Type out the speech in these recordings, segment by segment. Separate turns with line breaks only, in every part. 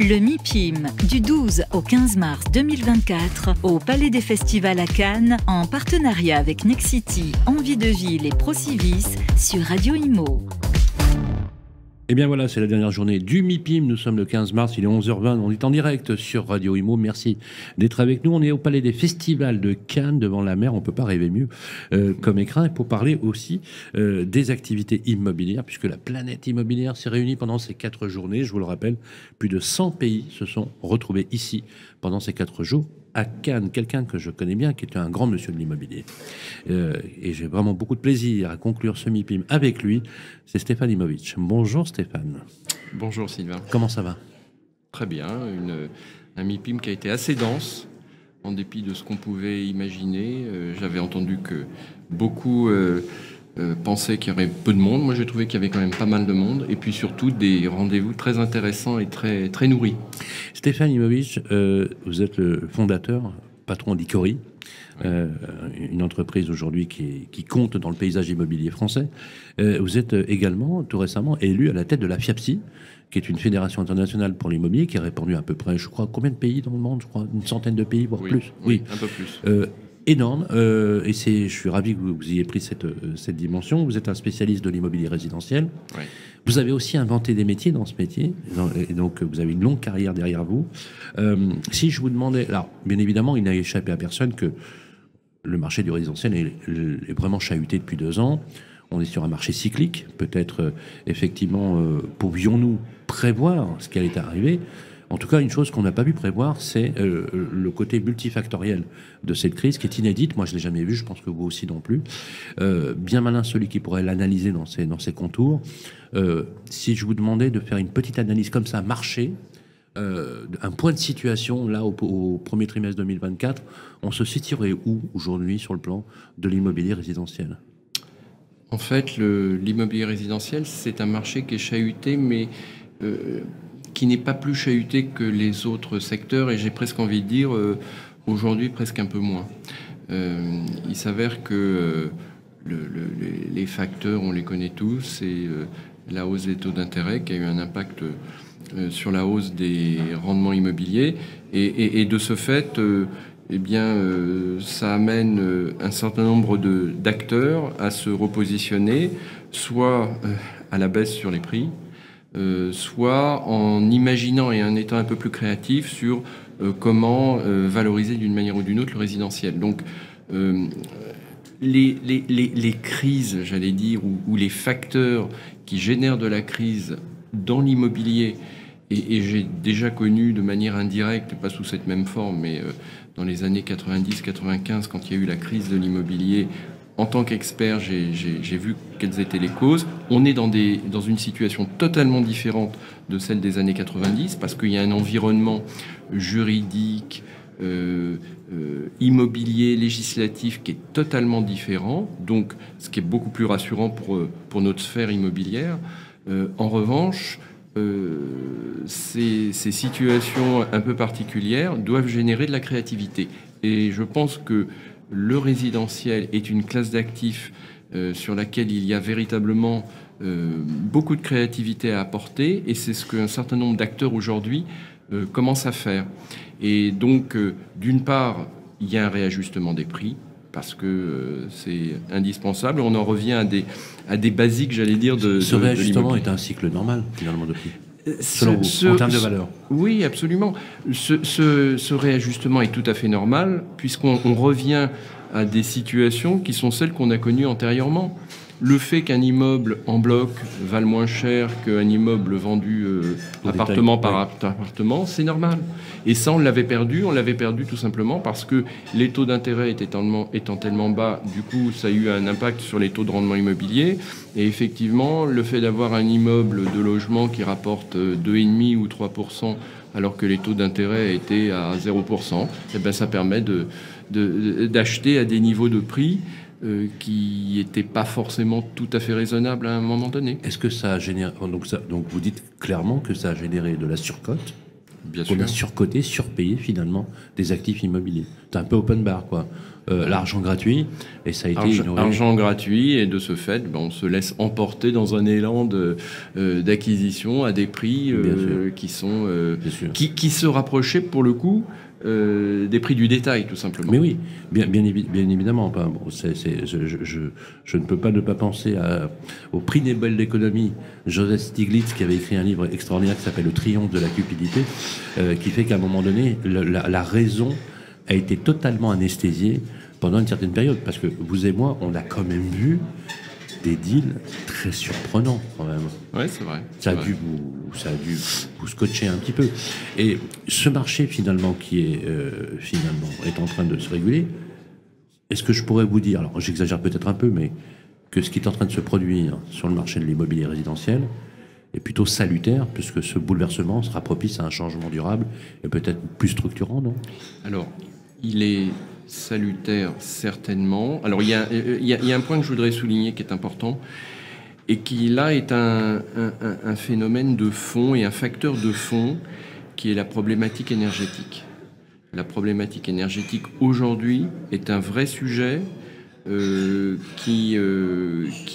Le MIPIM, du 12 au 15 mars 2024, au Palais des Festivals à Cannes, en partenariat avec Nexity, Envie de Ville et Procivis, sur Radio Imo.
Et bien voilà, c'est la dernière journée du MIPIM. Nous sommes le 15 mars, il est 11h20. On est en direct sur Radio Imo. Merci d'être avec nous. On est au Palais des Festivals de Cannes, devant la mer. On ne peut pas rêver mieux comme écrin. Et pour parler aussi des activités immobilières, puisque la planète immobilière s'est réunie pendant ces 4 journées. Je vous le rappelle, plus de 100 pays se sont retrouvés ici pendant ces 4 jours. À Cannes, quelqu'un que je connais bien, qui est un grand monsieur de l'immobilier. Et j'ai vraiment beaucoup de plaisir à conclure ce MIPIM avec lui. C'est Stéphane Imovic. Bonjour Stéphane.
Bonjour Sylvain.
Comment ça va?
Très bien. Un MIPIM qui a été assez dense, en dépit de ce qu'on pouvait imaginer. J'avais entendu que beaucoup pensaient qu'il y aurait peu de monde. Moi, j'ai trouvé qu'il y avait quand même pas mal de monde. Et puis surtout, des rendez-vous très intéressants et très, très nourris.
Stéphane Imovic, vous êtes le fondateur, patron d'Icori, une entreprise aujourd'hui qui compte dans le paysage immobilier français. Vous êtes également, tout récemment, élu à la tête de la FIAPSI, qui est une fédération internationale pour l'immobilier, qui a répandu à peu près, je crois, combien de pays dans le monde? Je crois une centaine de pays, voire plus.
Oui, un peu plus.
Énorme, et je suis ravi que vous ayez pris cette dimension. Vous êtes un spécialiste de l'immobilier résidentiel.
Oui.
Vous avez aussi inventé des métiers dans ce métier, et donc vous avez une longue carrière derrière vous. Si je vous demandais, alors bien évidemment, il n'a échappé à personne que le marché du résidentiel est vraiment chahuté depuis 2 ans. On est sur un marché cyclique. Peut-être, effectivement, pouvions-nous prévoir ce qui allait arriver. En tout cas, une chose qu'on n'a pas pu prévoir, c'est le côté multifactoriel de cette crise qui est inédite. Moi, je ne l'ai jamais vu, je pense que vous aussi non plus. Bien malin celui qui pourrait l'analyser dans ses contours. Si je vous demandais de faire une petite analyse comme ça, marché, un point de situation, là, au premier trimestre 2024, on se situerait où aujourd'hui sur le plan de l'immobilier résidentiel?
En fait, l'immobilier résidentiel, c'est un marché qui est chahuté, mais qui n'est pas plus chahuté que les autres secteurs, et j'ai presque envie de dire aujourd'hui presque un peu moins. Il s'avère que les facteurs, on les connaît tous, c'est la hausse des taux d'intérêt qui a eu un impact sur la hausse des rendements immobiliers, et de ce fait, ça amène un certain nombre d'acteurs à se repositionner, soit à la baisse sur les prix, soit en imaginant et en étant un peu plus créatif sur comment valoriser d'une manière ou d'une autre le résidentiel. Donc les crises, j'allais dire, ou les facteurs qui génèrent de la crise dans l'immobilier, et j'ai déjà connu de manière indirecte, pas sous cette même forme, mais dans les années 90-95, quand il y a eu la crise de l'immobilier, en tant qu'expert, j'ai vu quelles étaient les causes. On est dans une situation totalement différente de celle des années 90, parce qu'il y a un environnement juridique, immobilier, législatif qui est totalement différent, donc ce qui est beaucoup plus rassurant pour notre sphère immobilière. En revanche, ces situations un peu particulières doivent générer de la créativité. Et je pense que le résidentiel est une classe d'actifs sur laquelle il y a véritablement beaucoup de créativité à apporter, et c'est ce qu'un certain nombre d'acteurs aujourd'hui commencent à faire. Et donc, d'une part, il y a un réajustement des prix, parce que c'est indispensable. On en revient à des basiques, j'allais dire,
Ce réajustement est un cycle normal, finalement, de prix, selon vous, en termes de valeur.
Oui, absolument. Ce réajustement est tout à fait normal, puisqu'on revient à des situations qui sont celles qu'on a connues antérieurement. Le fait qu'un immeuble en bloc vale moins cher qu'un immeuble vendu appartement par appartement, c'est normal. Et ça, on l'avait perdu tout simplement parce que les taux d'intérêt étant tellement bas, du coup, ça a eu un impact sur les taux de rendement immobilier. Et effectivement, le fait d'avoir un immeuble de logement qui rapporte 2,5 ou 3%, alors que les taux d'intérêt étaient à 0%, eh ben, ça permet d'acheter à des niveaux de prix qui n'était pas forcément tout à fait raisonnable à un moment donné.
Est-ce que ça a généré... Donc vous dites clairement que ça a généré de la surcote
Bien
qu'on
sûr.
a surcoté, surpayé finalement des actifs immobiliers. C'est un peu open bar, quoi. L'argent gratuit, et ça a été ignoré.
Argent gratuit, et de ce fait, on se laisse emporter dans un élan d'acquisition à des prix qui sont qui se rapprochaient pour le coup des prix du détail, tout simplement.
Mais oui, bien évidemment. Enfin, bon, je ne peux pas ne pas penser au prix Nobel d'économie, Joseph Stiglitz, qui avait écrit un livre extraordinaire qui s'appelle Le triomphe de la cupidité, qui fait qu'à un moment donné, la raison a été totalement anesthésiée pendant une certaine période. Parce que vous et moi, on a quand même vu des deals très surprenants, quand même.
Oui, c'est vrai.
Ça a dû vous scotcher un petit peu. Et ce marché, finalement, qui est en train de se réguler, est-ce que je pourrais vous dire, alors j'exagère peut-être un peu, mais que ce qui est en train de se produire sur le marché de l'immobilier résidentiel est plutôt salutaire, puisque ce bouleversement sera propice à un changement durable et peut-être plus structurant, non?
Alors, il est salutaire, certainement. Alors, il y a un point que je voudrais souligner qui est important, et qui, là, est un phénomène de fond et un facteur de fond, qui est la problématique énergétique. La problématique énergétique, aujourd'hui, est un vrai sujet qui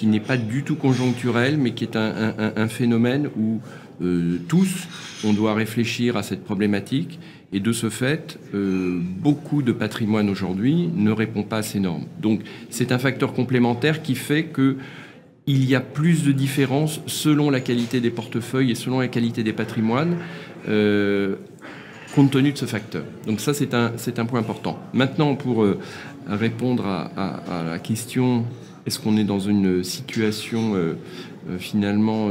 n'est pas du tout conjoncturel, mais qui est un phénomène où tous, on doit réfléchir à cette problématique. Et de ce fait, beaucoup de patrimoine aujourd'hui ne répond pas à ces normes. Donc c'est un facteur complémentaire qui fait qu'il y a plus de différences selon la qualité des portefeuilles et selon la qualité des patrimoines, compte tenu de ce facteur. Donc ça, c'est un point important. Maintenant, pour répondre à la question, est-ce qu'on est dans une situation finalement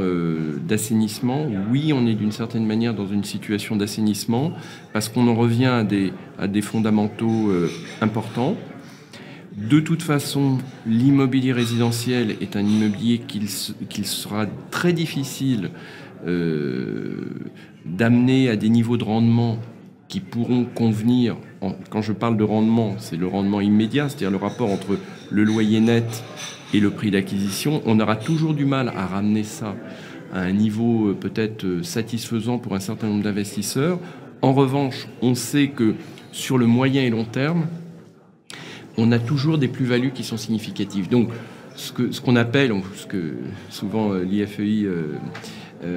d'assainissement? Oui, on est d'une certaine manière dans une situation d'assainissement, parce qu'on en revient à des fondamentaux importants. De toute façon, l'immobilier résidentiel est un immobilier qu'il sera très difficile d'amener à des niveaux de rendement qui pourront convenir. Quand je parle de rendement, c'est le rendement immédiat, c'est-à-dire le rapport entre le loyer net et le prix d'acquisition. On aura toujours du mal à ramener ça à un niveau peut-être satisfaisant pour un certain nombre d'investisseurs. En revanche, on sait que sur le moyen et long terme, on a toujours des plus-values qui sont significatives. Donc, ce qu'on appelle, ce que souvent l'IFEI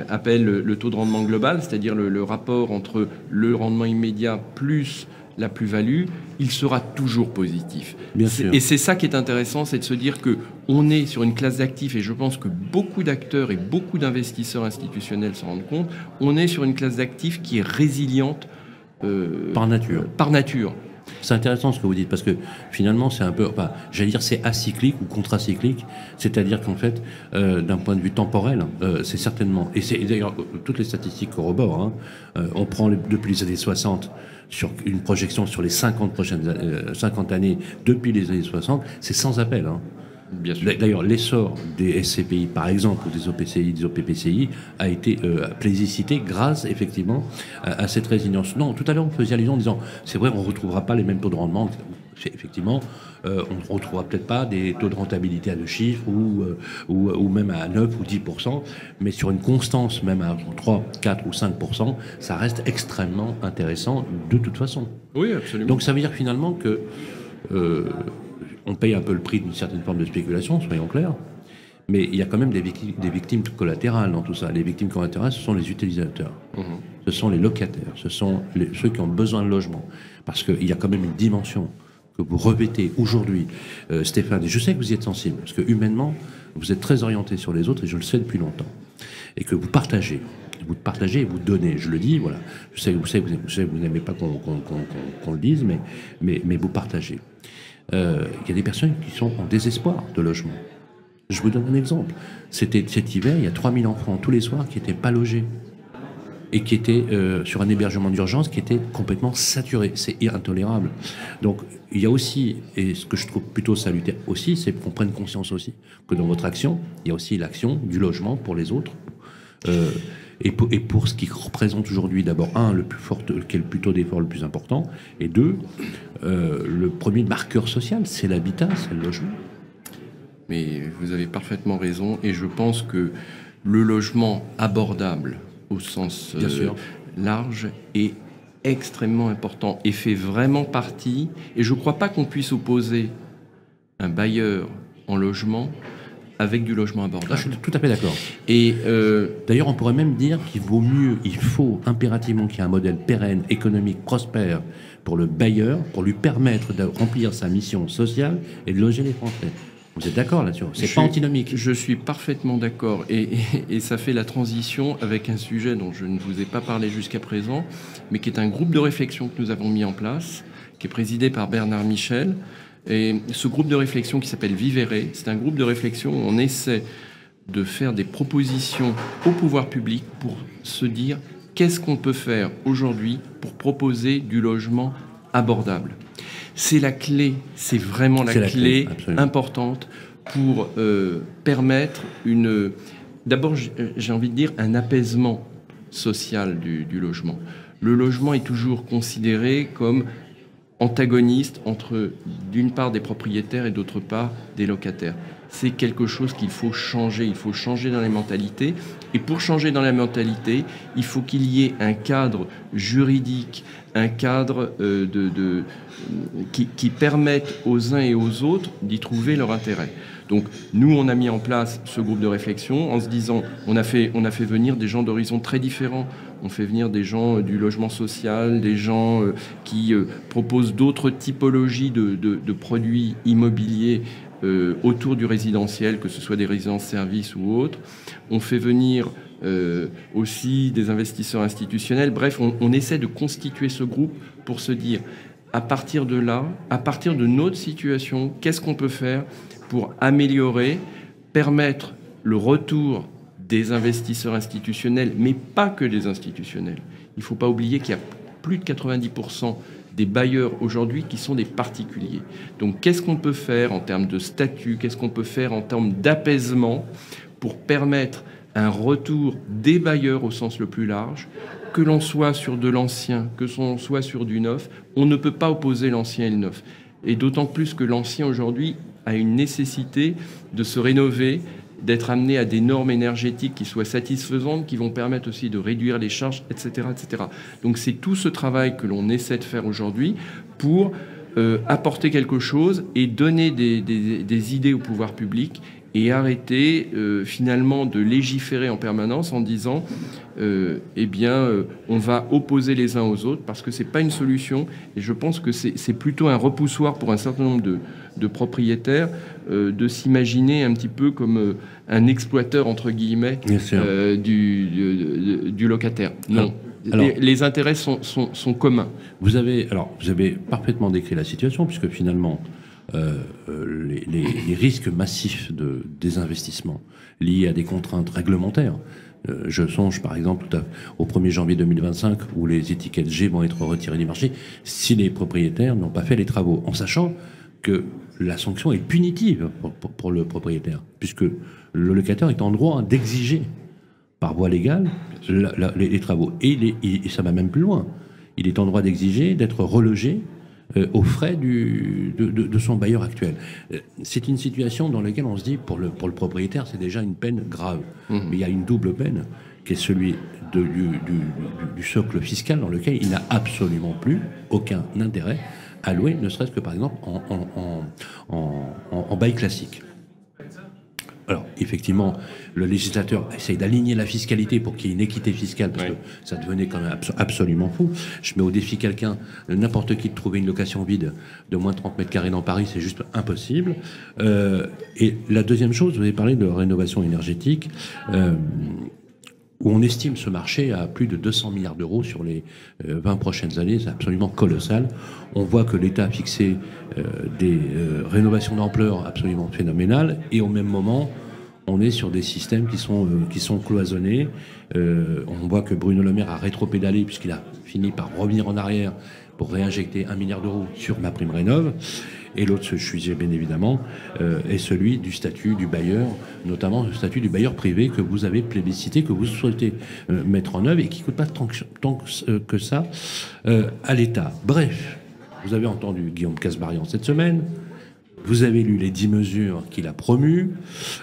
appelle le taux de rendement global, c'est-à-dire le rapport entre le rendement immédiat plus la plus-value, il sera toujours positif.
Bien sûr.
Et c'est ça qui est intéressant, c'est de se dire qu'on est sur une classe d'actifs, et je pense que beaucoup d'acteurs et beaucoup d'investisseurs institutionnels s'en rendent compte, on est sur une classe d'actifs qui est résiliente
par nature.
Par nature.
C'est intéressant ce que vous dites, parce que finalement, c'est un peu, enfin, j'allais dire, c'est acyclique ou contracyclique, c'est-à-dire qu'en fait, d'un point de vue temporel, c'est certainement, et c'est d'ailleurs, toutes les statistiques corroborent, on prend depuis les années 60, sur une projection sur les 50 années depuis les années 60, c'est sans appel.
Bien sûr.
D'ailleurs, l'essor des SCPI, par exemple, ou des OPCI, des OPPCI, a été plébiscité grâce, effectivement, à cette résilience. Non, tout à l'heure, on faisait allusion en disant, c'est vrai, on ne retrouvera pas les mêmes taux de rendement. Effectivement, on ne retrouvera peut-être pas des taux de rentabilité à 2 chiffres ou même à 9 ou 10%, mais sur une constance, même à 3, 4 ou 5%, ça reste extrêmement intéressant de toute façon.
Oui, absolument.
Donc ça veut dire finalement que on paye un peu le prix d'une certaine forme de spéculation, soyons clairs, mais il y a quand même des victimes collatérales dans tout ça. Les victimes collatérales, ce sont les utilisateurs, ce sont les locataires, ce sont ceux qui ont besoin de logement, parce qu'il y a quand même une dimension que vous revêtez aujourd'hui, Stéphane, et je sais que vous y êtes sensible, parce que humainement, vous êtes très orienté sur les autres, et je le sais depuis longtemps, et que vous partagez et vous donnez. Je le dis, voilà. Je sais que vous n'aimez pas qu'on le dise, mais vous partagez. Il y a des personnes qui sont en désespoir de logement. Je vous donne un exemple. C'était cet hiver, il y a 3000 enfants tous les soirs qui n'étaient pas logés et qui étaient sur un hébergement d'urgence qui était complètement saturé. C'est intolérable. Donc, il y a aussi, et ce que je trouve plutôt salutaire aussi, c'est qu'on prenne conscience aussi que dans votre action, il y a aussi l'action du logement pour les autres. Et pour ce qui représente aujourd'hui, d'abord, le plus fort, qui est le taux d'effort le plus important, et 2, le premier marqueur social, c'est l'habitat, c'est le logement.
Mais vous avez parfaitement raison, et je pense que le logement abordable, au sens large est extrêmement important et fait vraiment partie, et je ne crois pas qu'on puisse opposer un bailleur en logement avec du logement abordable.
Je suis tout à fait d'accord.
Et
d'ailleurs, on pourrait même dire qu'il vaut mieux, il faut impérativement qu'il y ait un modèle pérenne, économique, prospère pour le bailleur, pour lui permettre de remplir sa mission sociale et de loger les Français. Vous êtes d'accord là-dessus? C'est pas antinomique.
Je suis parfaitement d'accord. Et ça fait la transition avec un sujet dont je ne vous ai pas parlé jusqu'à présent, mais qui est un groupe de réflexion que nous avons mis en place, qui est présidé par Bernard Michel. Et ce groupe de réflexion qui s'appelle Vivere, c'est un groupe de réflexion où on essaie de faire des propositions au pouvoir public pour se dire qu'est-ce qu'on peut faire aujourd'hui pour proposer du logement abordable. C'est la clé, c'est vraiment la clé importante pour permettre d'abord, j'ai envie de dire, un apaisement social du logement. Le logement est toujours considéré comme antagoniste entre, d'une part, des propriétaires et d'autre part, des locataires. C'est quelque chose qu'il faut changer. Il faut changer dans les mentalités. Et pour changer dans la mentalité, il faut qu'il y ait un cadre juridique, un cadre qui permette aux uns et aux autres d'y trouver leur intérêt. Donc, nous, on a mis en place ce groupe de réflexion en se disant, on a fait venir des gens d'horizons très différents. On fait venir des gens du logement social, des gens qui proposent d'autres typologies de produits immobiliers autour du résidentiel, que ce soit des résidences-services ou autres. On fait venir aussi des investisseurs institutionnels. Bref, on essaie de constituer ce groupe pour se dire, à partir de là, à partir de notre situation, qu'est-ce qu'on peut faire pour améliorer, permettre le retour des investisseurs institutionnels, mais pas que des institutionnels. Il ne faut pas oublier qu'il y a plus de 90% des bailleurs aujourd'hui qui sont des particuliers. Donc qu'est-ce qu'on peut faire en termes de statut, qu'est-ce qu'on peut faire en termes d'apaisement pour permettre un retour des bailleurs au sens le plus large, que l'on soit sur de l'ancien, que l'on soit sur du neuf, on ne peut pas opposer l'ancien et le neuf. Et d'autant plus que l'ancien aujourd'hui a une nécessité de se rénover, d'être amené à des normes énergétiques qui soient satisfaisantes, qui vont permettre aussi de réduire les charges, etc. etc. Donc c'est tout ce travail que l'on essaie de faire aujourd'hui pour apporter quelque chose et donner des idées au pouvoir public et arrêter finalement de légiférer en permanence en disant on va opposer les uns aux autres parce que c'est pas une solution et je pense que c'est plutôt un repoussoir pour un certain nombre de propriétaires de s'imaginer un petit peu comme un exploiteur entre guillemets du locataire. Non. Alors, les intérêts sont communs.
Vous avez parfaitement décrit la situation puisque finalement les risques massifs de désinvestissement liés à des contraintes réglementaires. Je songe par exemple au 1er janvier 2025 où les étiquettes G vont être retirées du marché si les propriétaires n'ont pas fait les travaux, en sachant que la sanction est punitive pour le propriétaire, puisque le locataire est en droit d'exiger par voie légale les travaux. Et ça va même plus loin. Il est en droit d'exiger d'être relogé aux frais de son bailleur actuel. C'est une situation dans laquelle on se dit, pour le propriétaire, c'est déjà une peine grave. Mais il y a une double peine, qui est celui du socle fiscal dans lequel il n'a absolument plus aucun intérêt à louer, ne serait-ce que par exemple en bail classique. Alors, effectivement, le législateur essaye d'aligner la fiscalité pour qu'il y ait une équité fiscale, parce que ça devenait quand même absolument fou. Je mets au défi n'importe qui, de trouver une location vide de moins de 30 mètres carrés dans Paris, c'est juste impossible. Et la deuxième chose, vous avez parlé de rénovation énergétique, où on estime ce marché à plus de 200 milliards d'euros sur les 20 prochaines années. C'est absolument colossal. On voit que l'État a fixé des rénovations d'ampleur absolument phénoménales, et au même moment, on est sur des systèmes qui sont cloisonnés. On voit que Bruno Le Maire a rétropédalé puisqu'il a fini par revenir en arrière pour réinjecter 1 milliard d'euros sur MaPrimeRénov'. Et l'autre sujet, bien évidemment, est celui du statut du bailleur, notamment le statut du bailleur privé que vous avez plébiscité, que vous souhaitez mettre en œuvre et qui ne coûte pas tant que ça à l'État. Bref, vous avez entendu Guillaume Kasbarian cette semaine, vous avez lu les 10 mesures qu'il a promues.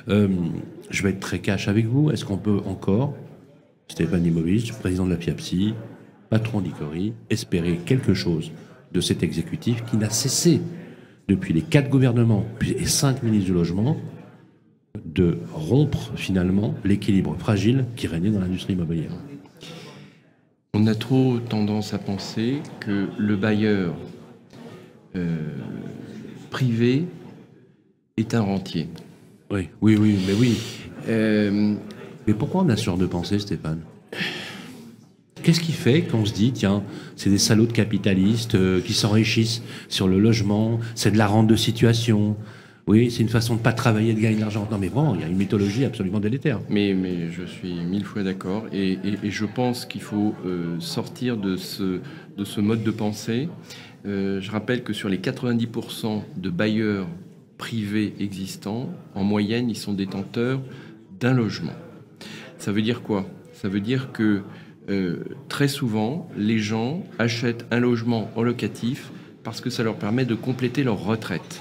Je vais être très cash avec vous. Est-ce qu'on peut encore, Stéphane Imovic, président de la FIAPSI, patron d'Icori, espérer quelque chose de cet exécutif qui n'a cessé, depuis les 4 gouvernements et 5 ministres du logement, de rompre finalement l'équilibre fragile qui régnait dans l'industrie immobilière.
On a trop tendance à penser que le bailleur privé est un rentier.
Oui, mais oui. Mais pourquoi on a ce genre de pensée, Stéphane ? Qu'est-ce qui fait qu'on se dit, tiens, c'est des salauds de capitalistes qui s'enrichissent sur le logement, c'est de la rente de situation, oui, c'est une façon de ne pas travailler et de gagner de l'argent. Non mais vraiment, il y a une mythologie absolument délétère.
Mais je suis 1000 fois d'accord et je pense qu'il faut sortir de ce mode de pensée. Je rappelle que sur les 90% de bailleurs privés existants, en moyenne, ils sont détenteurs d'un logement. Ça veut dire quoi ? Ça veut dire que très souvent, les gens achètent un logement en locatif parce que ça leur permet de compléter leur retraite.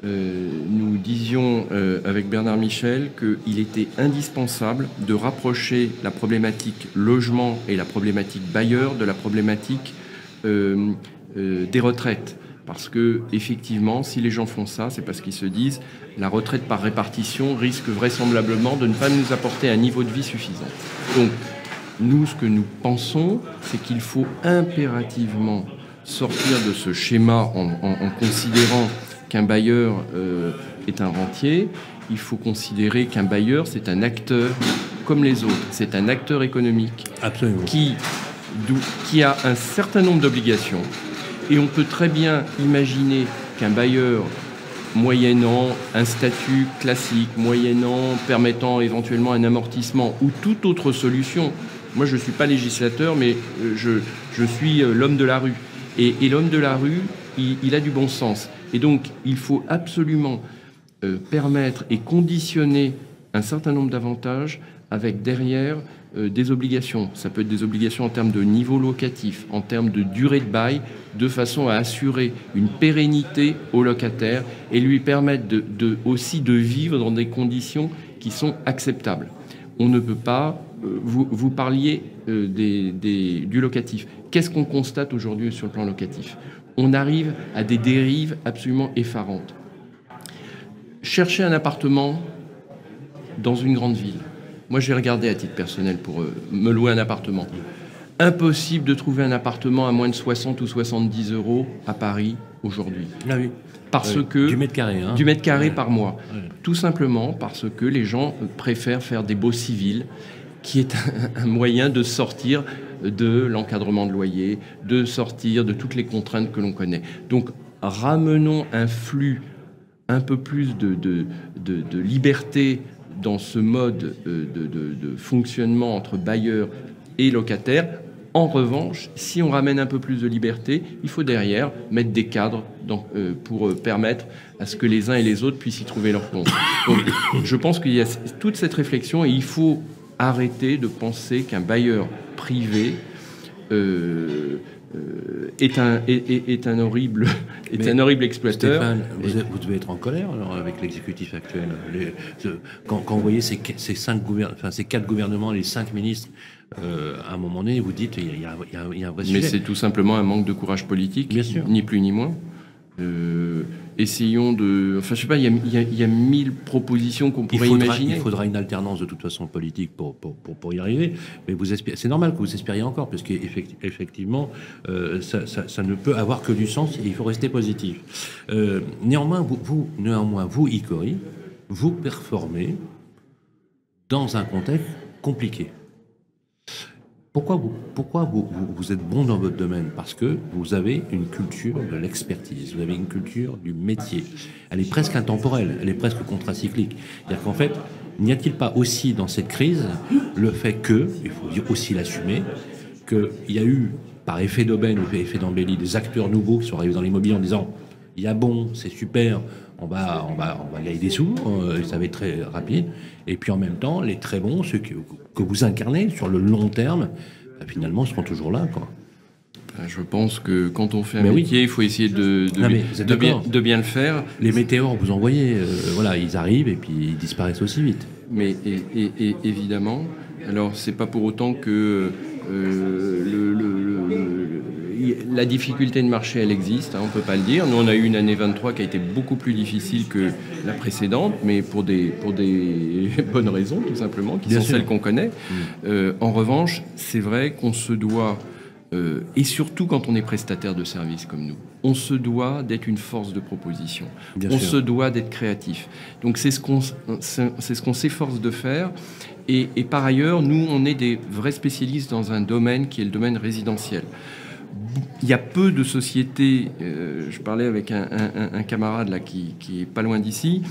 Nous disions avec Bernard Michel qu'il était indispensable de rapprocher la problématique logement et la problématique bailleur de la problématique des retraites. Parce que, effectivement, si les gens font ça, c'est parce qu'ils se disent la retraite par répartition risque vraisemblablement de ne pas nous apporter un niveau de vie suffisant. Donc, nous, ce que nous pensons, c'est qu'il faut impérativement sortir de ce schéma en considérant qu'un bailleur est un rentier. Il faut considérer qu'un bailleur, c'est un acteur comme les autres. C'est un acteur économique.
Absolument.
Qui a un certain nombre d'obligations. Et on peut très bien imaginer qu'un bailleur, moyennant un statut classique, moyennant, permettant éventuellement un amortissement ou toute autre solution. Moi, je ne suis pas législateur, mais je suis l'homme de la rue. Et l'homme de la rue, il a du bon sens. Et donc, il faut absolument permettre et conditionner un certain nombre d'avantages avec derrière des obligations. Ça peut être des obligations en termes de niveau locatif, en termes de durée de bail, de façon à assurer une pérennité au locataire et lui permettre aussi de vivre dans des conditions qui sont acceptables. On ne peut pas... Vous parliez du locatif. Qu'est-ce qu'on constate aujourd'hui sur le plan locatif ? On arrive à des dérives absolument effarantes. Chercher un appartement dans une grande ville. Moi, j'ai regardé à titre personnel pour me louer un appartement. Impossible de trouver un appartement à moins de 60 ou 70 euros à Paris aujourd'hui.
Ah oui.
Parce que...
Du mètre carré. Hein.
Du mètre carré par mois.
Ouais.
Tout simplement parce que les gens préfèrent faire des baux civils, qui est un moyen de sortir de l'encadrement de loyer, de sortir de toutes les contraintes que l'on connaît. Donc, ramenons un flux un peu plus de liberté dans ce mode de fonctionnement entre bailleurs et locataires. En revanche, si on ramène un peu plus de liberté, il faut derrière mettre des cadres pour permettre à ce que les uns et les autres puissent y trouver leur compte. Donc, je pense qu'il y a toute cette réflexion et il faut arrêter de penser qu'un bailleur privé est un horrible exploiteur.
Stéphane, vous devez être en colère alors, avec l'exécutif actuel. Quand vous voyez ces 4 gouvernements, les 5 ministres, à un moment donné, vous dites il y a un vrai sujet.
Mais c'est tout simplement un manque de courage politique,
bien sûr.
Ni plus ni moins. Essayons de... Enfin, je sais pas, il y a 1000 propositions qu'on pourrait imaginer.
Il faudra une alternance de toute façon politique pour y arriver. Mais c'est normal que vous espériez encore, parce qu'effectivement, ça ne peut avoir que du sens et il faut rester positif. Néanmoins, vous, Icori, vous performez dans un contexte compliqué. Pourquoi vous êtes bon dans votre domaine ? Parce que vous avez une culture de l'expertise, vous avez une culture du métier. Elle est presque intemporelle, elle est presque contracyclique. C'est-à-dire qu'en fait, n'y a-t-il pas aussi dans cette crise le fait que, il faut dire aussi l'assumer, qu'il y a eu, par effet d'aubaine ou effet d'embellie, des acteurs nouveaux qui sont arrivés dans l'immobilier en disant « il y a bon, c'est super, on va gagner des sous, ça va être très rapide ». Et puis en même temps, les très bons, ceux que vous incarnez sur le long terme, finalement, seront toujours là, quoi.
Je pense que quand on fait un métier, il faut essayer de bien le faire.
Les météores, vous envoyez, ils arrivent et puis ils disparaissent aussi vite.
Mais évidemment, alors c'est pas pour autant que La difficulté de marché, elle existe, hein, on ne peut pas le dire. Nous, on a eu une année 23 qui a été beaucoup plus difficile que la précédente, mais pour des bonnes raisons, tout simplement, qui sont celles qu'on connaît. En revanche, c'est vrai qu'on se doit, et surtout quand on est prestataire de services comme nous, on se doit d'être une force de proposition. On se doit d'être créatif. Donc c'est ce qu'on s'efforce de faire. Et par ailleurs, nous, on est des vrais spécialistes dans un domaine qui est le domaine résidentiel. Il y a peu de sociétés, je parlais avec un camarade là, qui est pas loin d'ici,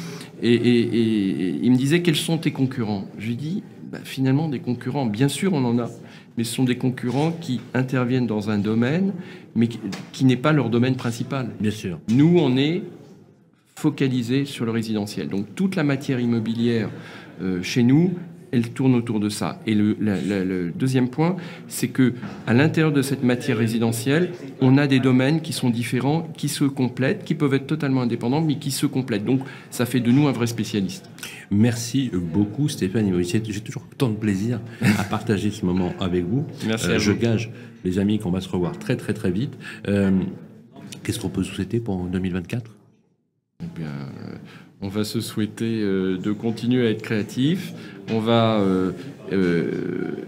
et il me disait, quels sont tes concurrents? Je lui dis, finalement, des concurrents, bien sûr on en a, mais ce sont des concurrents qui interviennent dans un domaine, mais qui n'est pas leur domaine principal.
Bien sûr.
Nous, on est focalisé sur le résidentiel. Donc toute la matière immobilière chez nous, elle tourne autour de ça. Et le deuxième point, c'est que à l'intérieur de cette matière résidentielle, on a des domaines qui sont différents, qui se complètent, qui peuvent être totalement indépendants, mais qui se complètent. Donc, ça fait de nous un vrai spécialiste.
Merci beaucoup, Stéphane. J'ai toujours tant de plaisir à partager ce moment avec vous.
Merci à vous.
Je gage, les amis, qu'on va se revoir très, très, très vite. Qu'est-ce qu'on peut souhaiter pour 2024 ?
Eh bien, on va se souhaiter de continuer à être créatif. On va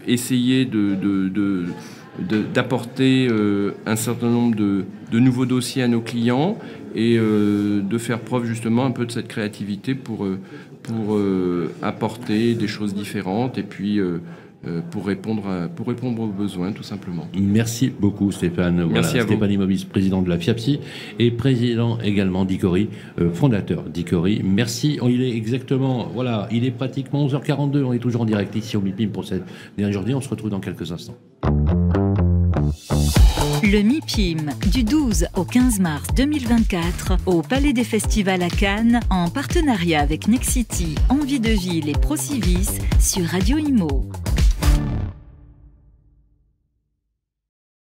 essayer d'apporter un certain nombre de nouveaux dossiers à nos clients et de faire preuve justement un peu de cette créativité pour apporter des choses différentes et puis pour répondre aux besoins, tout simplement.
Merci beaucoup, Stéphane.
Merci à vous.
Stéphane Immobis, président de la FIAPSI et président également d'Icori, fondateur d'Icori. Merci. Il est exactement, voilà, il est pratiquement 11h42. On est toujours en direct ici au MIPIM pour cette dernière journée. On se retrouve dans quelques instants.
Le MIPIM, du 12 au 15 mars 2024, au Palais des Festivals à Cannes, en partenariat avec Nexity, Envie de Ville et Procivis sur Radio Imo.